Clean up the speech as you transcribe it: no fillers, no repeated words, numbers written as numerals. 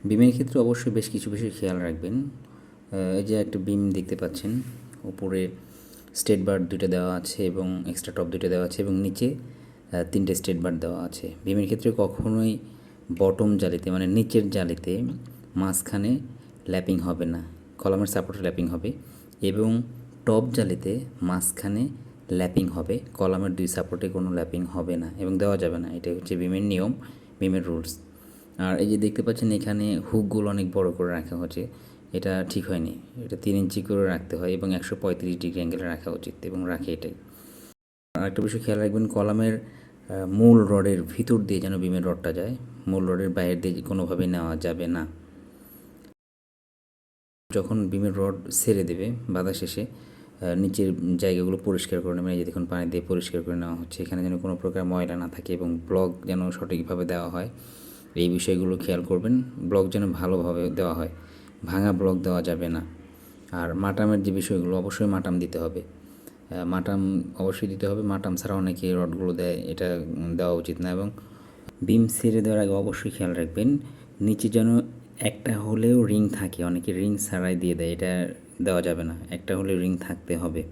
বিমের ক্ষেত্রে অবশ্যই বেশ কিছু বিষয় খেয়াল রাখবেন। এই যে একটা বিম দেখতে পাচ্ছেন, উপরে স্টেট বার দুটো দেওয়া আছে এবং এক্সট্রা টপ দুটো দেওয়া আছে এবং নিচে তিনটে স্টেট বার দেওয়া আছে। বিমের ক্ষেত্রে কখনোই বটম জালিতে মানে নিচের জালিতে মাঝখানে ল্যাপিং হবে না, কলামের সাপোর্টে ল্যাপিং হবে, এবং টপ জালিতে মাঝখানে ল্যাপিং হবে, কলামের দুই সাপোর্টে কোনো ল্যাপিং হবে না এবং দেওয়া যাবে না। এটাই হচ্ছে বিমের নিয়ম, বিমের রুলস। আর এই যে দেখতে পাচ্ছেন এখানে হুকগুলো অনেক বড় করে রাখা হচ্ছে, এটা ঠিক হয়নি। এটা 3 ইঞ্চি করে রাখতে হয় এবং 135 ডিগ্রি অ্যাঙ্গেলে রাখা উচিত এবং রাখে এটাই। আরেকটা বিষয় খেয়াল রাখবেন, কলামের মূল রডের ভিতর দিয়ে যেন বিমের রডটা যায়, মূল রডের বাইরে দিয়ে কোনোভাবেই নেওয়া যাবে না। যখন বিমের রড ছেড়ে দেবে বাঁধা শেষে নিচের জায়গাগুলো পরিষ্কার করে নেবেন। এই যে দেখুন পানি দিয়ে পরিষ্কার করে নেওয়া হচ্ছে, এখানে যেন কোনো প্রকার ময়লা না থাকে এবং ব্লক যেন সঠিকভাবে দেওয়া হয়, এই বিষয়গুলো খেয়াল করবেন। ব্লক যেন ভালোভাবে দেওয়া হয়, ভাঙা ব্লক দেওয়া যাবে না। আর মাটামের যে বিষয়গুলো, অবশ্যই মাটাম দিতে হবে, মাটাম অবশ্যই দিতে হবে। মাটাম ছাড়া অনেকে রডগুলো দেয়, এটা দেওয়া উচিত না। এবং বিম ছেড়ে দেওয়ার আগে অবশ্যই খেয়াল রাখবেন নিচে যেন একটা হলেও রিং থাকে, অনেকে রিং ছাড়াই দিয়ে দেয়, এটা দেওয়া যাবে না, একটা হলেও রিং থাকতে হবে।